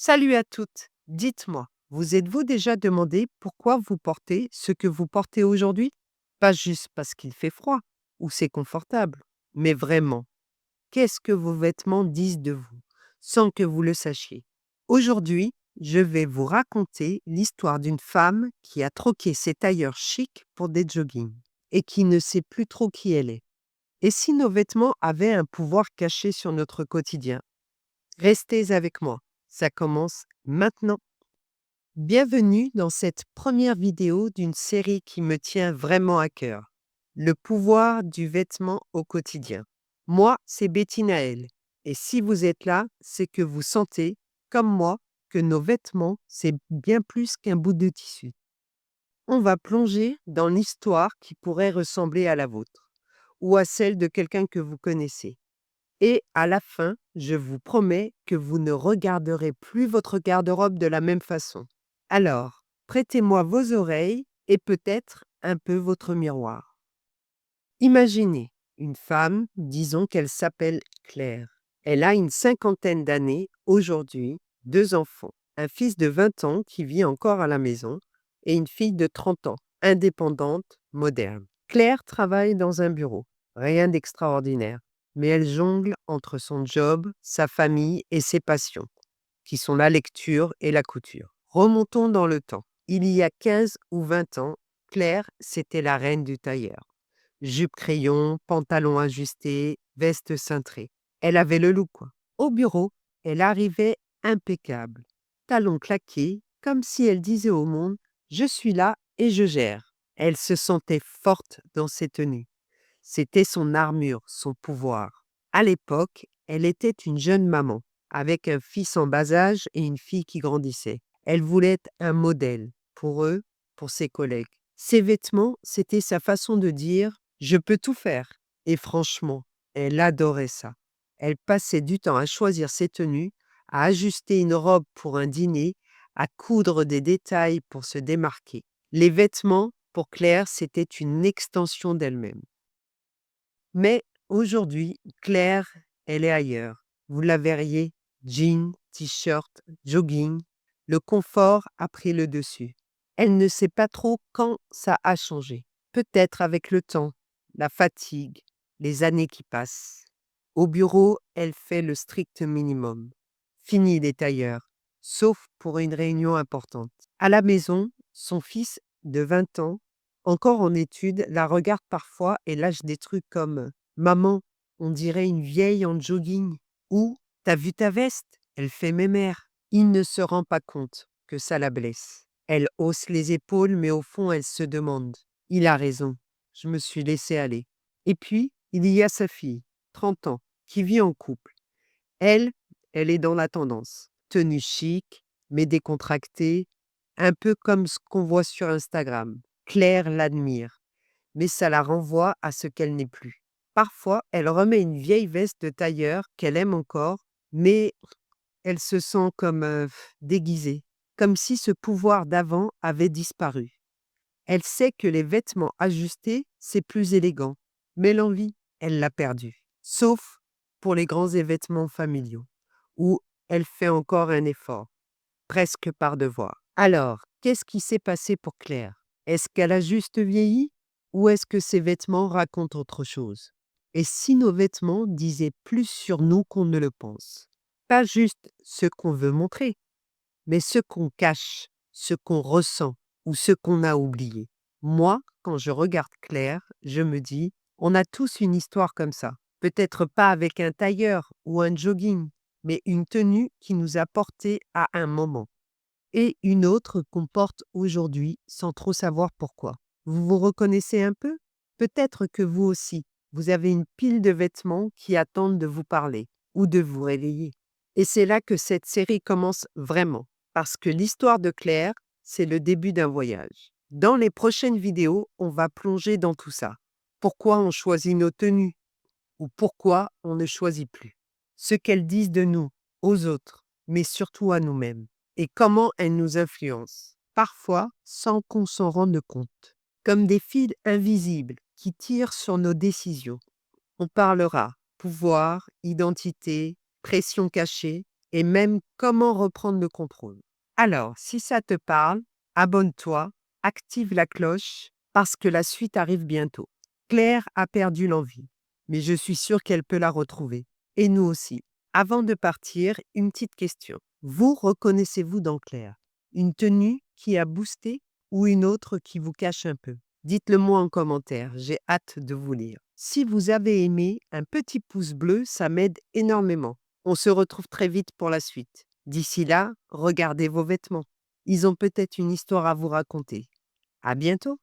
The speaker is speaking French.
Salut à toutes. Dites-moi, vous êtes-vous déjà demandé pourquoi vous portez ce que vous portez aujourd'hui? Pas juste parce qu'il fait froid ou c'est confortable, mais vraiment, qu'est-ce que vos vêtements disent de vous, sans que vous le sachiez? Aujourd'hui, je vais vous raconter l'histoire d'une femme qui a troqué ses tailleurs chics pour des joggings et qui ne sait plus trop qui elle est. Et si nos vêtements avaient un pouvoir caché sur notre quotidien? Restez avec moi, ça commence maintenant. Bienvenue dans cette première vidéo d'une série qui me tient vraiment à cœur. Le pouvoir du vêtement au quotidien. Moi, c'est Betty Naël. Et si vous êtes là, c'est que vous sentez, comme moi, que nos vêtements, c'est bien plus qu'un bout de tissu. On va plonger dans l'histoire qui pourrait ressembler à la vôtre, ou à celle de quelqu'un que vous connaissez. Et à la fin, je vous promets que vous ne regarderez plus votre garde-robe de la même façon. Alors, prêtez-moi vos oreilles et peut-être un peu votre miroir. Imaginez une femme, disons qu'elle s'appelle Claire. Elle a une cinquantaine d'années aujourd'hui, deux enfants, un fils de 20 ans qui vit encore à la maison et une fille de 30 ans, indépendante, moderne. Claire travaille dans un bureau, rien d'extraordinaire, mais elle jongle entre son job, sa famille et ses passions, qui sont la lecture et la couture. Remontons dans le temps. Il y a 15 ou 20 ans, Claire, c'était la reine du tailleur. Jupe crayon, pantalon ajusté, veste cintrée. Elle avait le look, quoi. Au bureau, elle arrivait impeccable. Talons claqués, comme si elle disait au monde: «Je suis là et je gère». Elle se sentait forte dans ses tenues. C'était son armure, son pouvoir. À l'époque, elle était une jeune maman, avec un fils en bas âge et une fille qui grandissait. Elle voulait être un modèle, pour eux, pour ses collègues. Ses vêtements, c'était sa façon de dire: «Je peux tout faire». Et franchement, elle adorait ça. Elle passait du temps à choisir ses tenues, à ajuster une robe pour un dîner, à coudre des détails pour se démarquer. Les vêtements, pour Claire, c'était une extension d'elle-même. Mais aujourd'hui, Claire, elle est ailleurs. Vous la verriez, jean, t-shirt, jogging. Le confort a pris le dessus. Elle ne sait pas trop quand ça a changé. Peut-être avec le temps, la fatigue, les années qui passent. Au bureau, elle fait le strict minimum. Fini les tailleurs, sauf pour une réunion importante. À la maison, son fils de 20 ans, encore en études, la regarde parfois et lâche des trucs comme: «Maman, on dirait une vieille en jogging» ou «T'as vu ta veste? Elle fait mémère». Il ne se rend pas compte que ça la blesse. Elle hausse les épaules, mais au fond, elle se demande: «Il a raison, je me suis laissée aller». Et puis, il y a sa fille, 30 ans, qui vit en couple. Elle, elle est dans la tendance. Tenue chic, mais décontractée, un peu comme ce qu'on voit sur Instagram. Claire l'admire, mais ça la renvoie à ce qu'elle n'est plus. Parfois, elle remet une vieille veste de tailleur qu'elle aime encore, mais elle se sent comme déguisée, comme si ce pouvoir d'avant avait disparu. Elle sait que les vêtements ajustés, c'est plus élégant, mais l'envie, elle l'a perdue. Sauf pour les grands événements familiaux, où elle fait encore un effort, presque par devoir. Alors, qu'est-ce qui s'est passé pour Claire? Est-ce qu'elle a juste vieilli? Ou est-ce que ses vêtements racontent autre chose? Et si nos vêtements disaient plus sur nous qu'on ne le pense? Pas juste ce qu'on veut montrer, mais ce qu'on cache, ce qu'on ressent ou ce qu'on a oublié. Moi, quand je regarde Claire, je me dis: on a tous une histoire comme ça. Peut-être pas avec un tailleur ou un jogging, mais une tenue qui nous a portés à un moment. Et une autre qu'on porte aujourd'hui sans trop savoir pourquoi. Vous vous reconnaissez un peu? Peut-être que vous aussi, vous avez une pile de vêtements qui attendent de vous parler ou de vous réveiller. Et c'est là que cette série commence vraiment, parce que l'histoire de Claire, c'est le début d'un voyage. Dans les prochaines vidéos, on va plonger dans tout ça. Pourquoi on choisit nos tenues ou pourquoi on ne choisit plus. Ce qu'elles disent de nous, aux autres, mais surtout à nous-mêmes. Et comment elles nous influencent, parfois sans qu'on s'en rende compte. Comme des fils invisibles qui tirent sur nos décisions. On parlera pouvoir, identité, pression cachée, et même comment reprendre le contrôle. Alors, si ça te parle, abonne-toi, active la cloche, parce que la suite arrive bientôt. Claire a perdu l'envie, mais je suis sûre qu'elle peut la retrouver. Et nous aussi. Avant de partir, une petite question. Vous reconnaissez-vous dans Claire? Une tenue qui a boosté ou une autre qui vous cache un peu? Dites-le moi en commentaire, j'ai hâte de vous lire. Si vous avez aimé, un petit pouce bleu, ça m'aide énormément. On se retrouve très vite pour la suite. D'ici là, regardez vos vêtements. Ils ont peut-être une histoire à vous raconter. À bientôt!